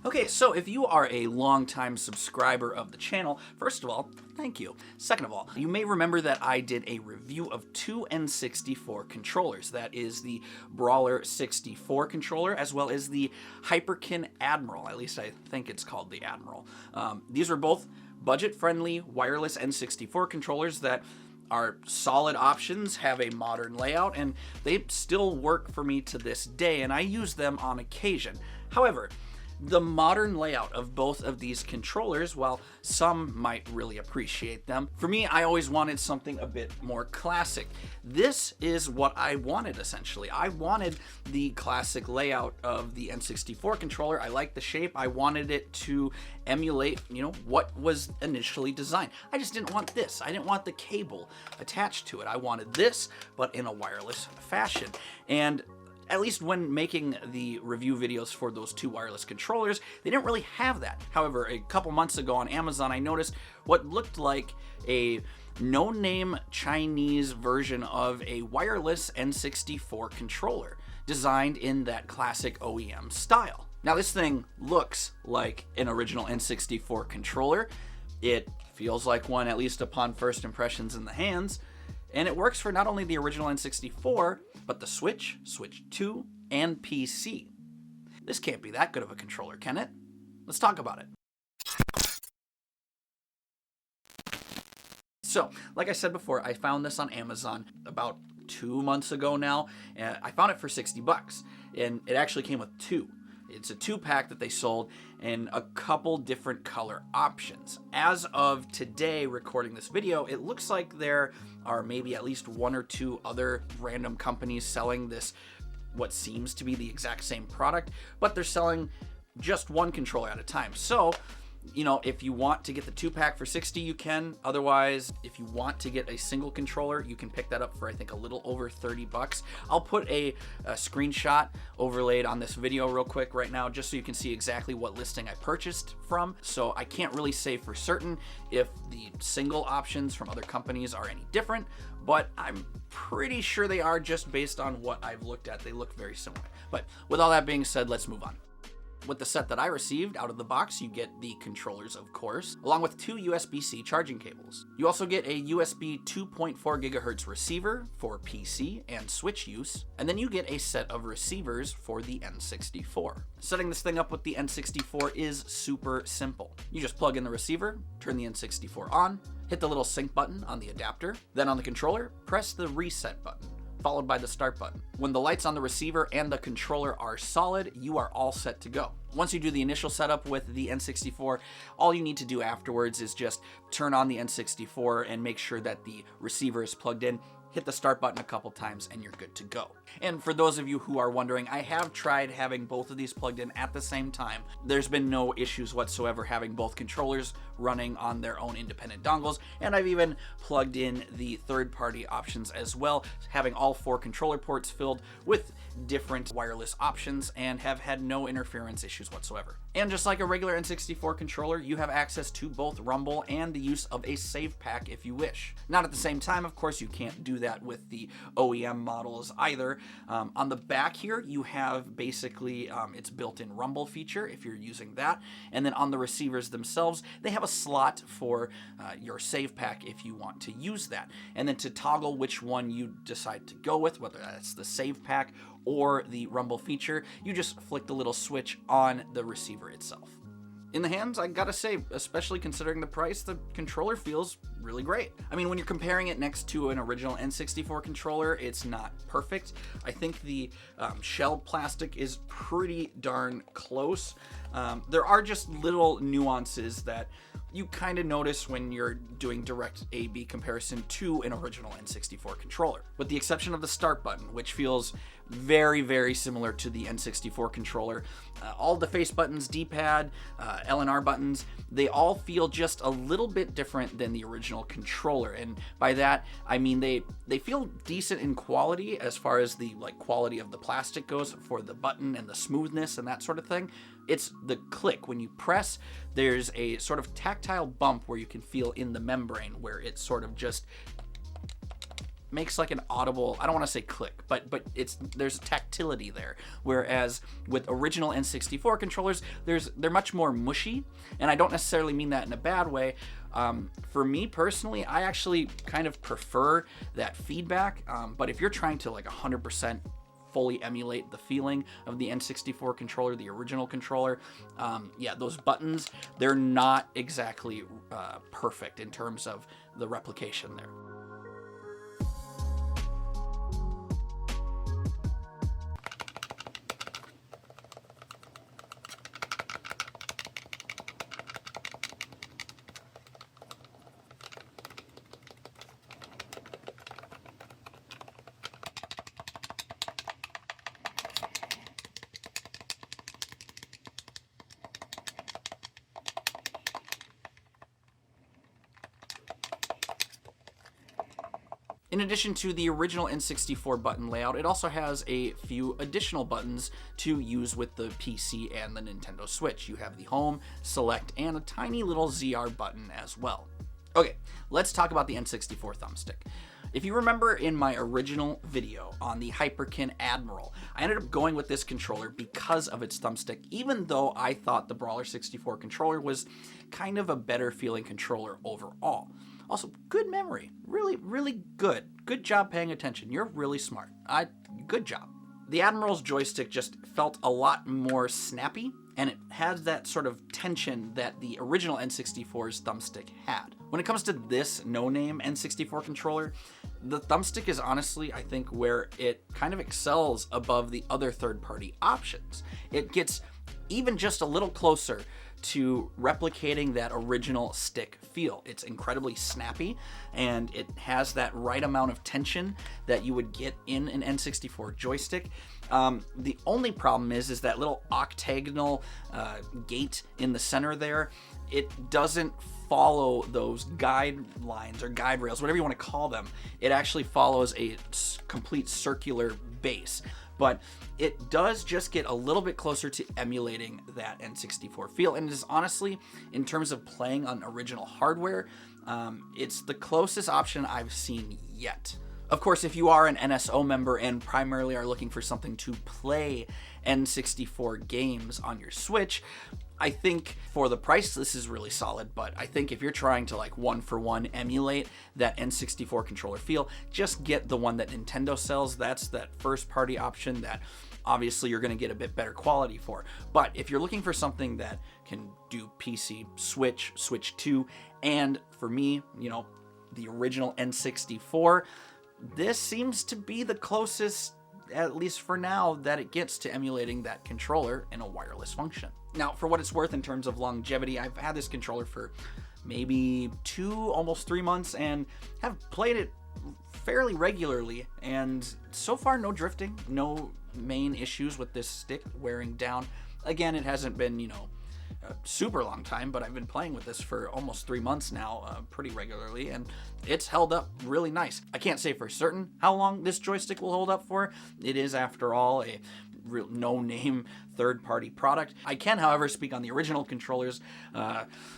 Okay, so if you are a longtime subscriber of the channel, first of all, thank you. Second of all, you may remember that I did a review of two N64 controllers. That is the Brawler 64 controller, as well as the Hyperkin Admiral. At least I think it's called the Admiral. These are both budget-friendly wireless N64 controllers that are solid options, have a modern layout, and they still work for me to this day, and I use them on occasion. However, the modern layout of both of these controllers, while some might really appreciate them, for me, I always wanted something a bit more classic. This is what I wanted, essentially. I wanted the classic layout of the N64 controller. I liked the shape. I wanted it to emulate, what was initially designed. I just didn't want this. I didn't want the cable attached to it. I wanted this, but in a wireless fashion. And at least when making the review videos for those two wireless controllers, they didn't really have that. However, a couple months ago on Amazon, I noticed what looked like a no-name Chinese version of a wireless N64 controller, designed in that classic OEM style. Now, this thing looks like an original N64 controller. It feels like one, at least upon first impressions in the hands. And it works for not only the original N64, but the Switch, Switch 2, and PC. This can't be that good of a controller, can it? Let's talk about it. So, like I said before, I found this on Amazon about 2 months ago now, and I found it for 60 bucks, and it actually came with two. It's a 2-pack that they sold in a couple different color options. As of today, recording this video, it looks like there are maybe at least 1 or 2 other random companies selling this, what seems to be the exact same product, but they're selling just one controller at a time. So, if you want to get the 2-pack for 60, you can. Otherwise, if you want to get a single controller, you can pick that up for, I think, a little over 30 bucks. I'll put a screenshot overlaid on this video real quick right now, just so you can see exactly what listing I purchased from. So I can't really say for certain if the single options from other companies are any different, but I'm pretty sure they are, just based on what I've looked at. They look very similar. But with all that being said, let's move on. With the set that I received out of the box, you get the controllers, of course, along with 2 USB-C charging cables. You also get a USB 2.4 GHz receiver for PC and Switch use, and then you get a set of receivers for the N64. Setting this thing up with the N64 is super simple. You just plug in the receiver, turn the N64 on, hit the little sync button on the adapter, then on the controller, press the reset button, followed by the start button. When the lights on the receiver and the controller are solid, you are all set to go. Once you do the initial setup with the N64, all you need to do afterwards is just turn on the N64 and make sure that the receiver is plugged in, hit the start button a couple times, and you're good to go. And for those of you who are wondering, I have tried having both of these plugged in at the same time. There's been no issues whatsoever having both controllers running on their own independent dongles, and I've even plugged in the third-party options as well, having all 4 controller ports filled with different wireless options, and have had no interference issues whatsoever. And just like a regular N64 controller, you have access to both rumble and the use of a save pack if you wish. Not at the same time, of course, you can't do that with the OEM models either. On the back here, you have basically its built-in rumble feature if you're using that, and then on the receivers themselves, they have a slot for your save pack if you want to use that. And then to toggle which one you decide to go with, whether that's the save pack or the rumble feature, you just flick the little switch on the receiver itself. In the hands, I gotta say, especially considering the price, the controller feels really great. I mean, when you're comparing it next to an original N64 controller, it's not perfect. I think the shell plastic is pretty darn close. There are just little nuances that you kind of notice when you're doing direct A/B comparison to an original N64 controller. With the exception of the start button, which feels very, very similar to the N64 controller. All the face buttons, D-pad, L and R buttons, they all feel just a little bit different than the original controller. And by that, I mean they feel decent in quality as far as the quality of the plastic goes for the button and the smoothness and that sort of thing. It's the click. When you press, there's a sort of tactile bump where you can feel in the membrane where it sort of just makes like an audible, I don't want to say click, but there's tactility there. Whereas with original N64 controllers, they're much more mushy, and I don't necessarily mean that in a bad way. For me personally, I actually kind of prefer that feedback, but if you're trying to like 100% fully emulate the feeling of the N64 controller, the original controller, yeah, those buttons, they're not exactly perfect in terms of the replication there. In addition to the original N64 button layout, it also has a few additional buttons to use with the PC and the Nintendo Switch. You have the home, select, and a tiny little ZR button as well. Okay, let's talk about the N64 thumbstick. If you remember in my original video on the Hyperkin Admiral, I ended up going with this controller because of its thumbstick, even though I thought the Brawler 64 controller was kind of a better feeling controller overall. Also, good memory. Really, really good. Good job paying attention. You're really smart. Good job. The Admiral's joystick just felt a lot more snappy, and it has that sort of tension that the original N64's thumbstick had. When it comes to this no-name N64 controller, the thumbstick is honestly, I think, where it kind of excels above the other third-party options. It gets even just a little closer to replicating that original stick feel. It's incredibly snappy, and it has that right amount of tension that you would get in an N64 joystick. The only problem is that little octagonal gate in the center there. It doesn't follow those guidelines or guide rails, whatever you want to call them. It actually follows a complete circular base. But it does just get a little bit closer to emulating that N64 feel. And it is honestly, in terms of playing on original hardware, it's the closest option I've seen yet. Of course, if you are an NSO member and primarily are looking for something to play N64 games on your Switch, I think for the price, this is really solid, but I think if you're trying to like one-for-one emulate that N64 controller feel, just get the one that Nintendo sells. That's that first-party option that obviously you're going to get a bit better quality for. But if you're looking for something that can do PC, Switch, Switch 2, and for me, you know, the original N64, this seems to be the closest, at least for now, that it gets to emulating that controller in a wireless function. Now, for what it's worth in terms of longevity, I've had this controller for maybe 2, almost 3 months, and have played it fairly regularly, and so far no drifting, no main issues with this stick wearing down. Again, it hasn't been, you know, a super long time, but I've been playing with this for almost 3 months now, pretty regularly, and it's held up really nice. I can't say for certain how long this joystick will hold up for. It is, after all, a real no-name third-party product. I can, however, speak on the original controller's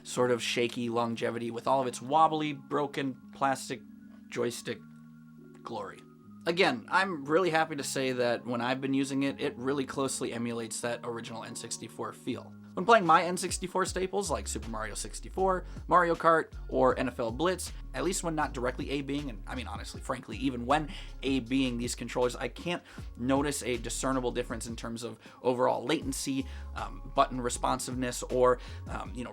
sort of shaky longevity with all of its wobbly, broken plastic joystick glory. Again, I'm really happy to say that when I've been using it, it really closely emulates that original N64 feel. When playing my N64 staples like Super Mario 64, Mario Kart, or NFL Blitz, at least when not directly A-Bing, and I mean honestly, frankly, even when A-Bing these controllers, I can't notice a discernible difference in terms of overall latency, button responsiveness, or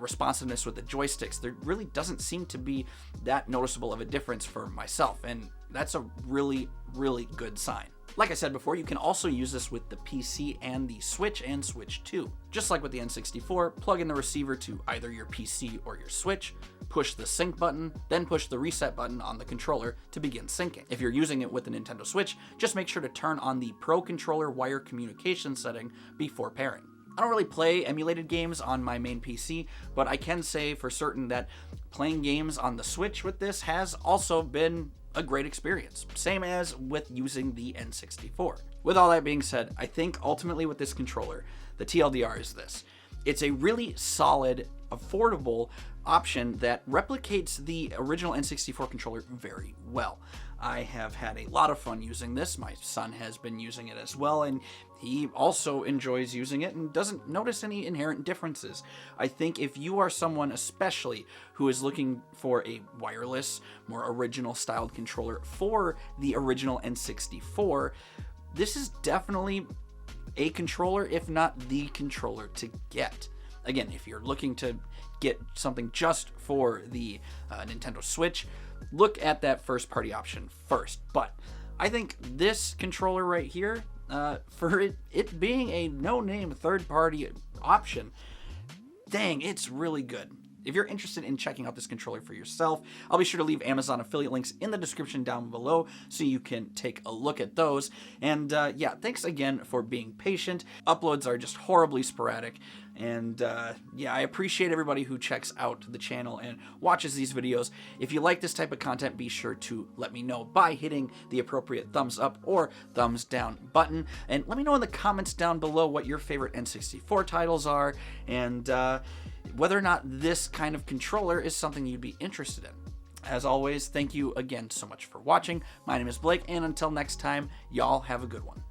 responsiveness with the joysticks. There really doesn't seem to be that noticeable of a difference for myself, and that's a really, really good sign. Like I said before, you can also use this with the PC and the Switch and Switch 2. Just like with the N64, plug in the receiver to either your PC or your Switch, push the sync button, then push the reset button on the controller to begin syncing. If you're using it with the Nintendo Switch, just make sure to turn on the Pro Controller wire communication setting before pairing. I don't really play emulated games on my main PC, but I can say for certain that playing games on the Switch with this has also been a great experience, same as with using the N64. With all that being said, I think ultimately with this controller, the TLDR is this. It's a really solid, affordable option that replicates the original N64 controller very well. I have had a lot of fun using this. My son has been using it as well, and he also enjoys using it and doesn't notice any inherent differences. I think if you are someone especially who is looking for a wireless, more original styled controller for the original N64, this is definitely a controller, if not the controller to get. Again, if you're looking to get something just for the Nintendo Switch, look at that first party option first. But I think this controller right here, for it being a no-name third-party option, dang, it's really good. If you're interested in checking out this controller for yourself, I'll be sure to leave Amazon affiliate links in the description down below so you can take a look at those. And yeah, thanks again for being patient. Uploads are just horribly sporadic. And yeah, I appreciate everybody who checks out the channel and watches these videos. If you like this type of content, be sure to let me know by hitting the appropriate thumbs up or thumbs down button. And let me know in the comments down below what your favorite N64 titles are, and whether or not this kind of controller is something you'd be interested in. As always, thank you again so much for watching. My name is Blake, and until next time, y'all have a good one.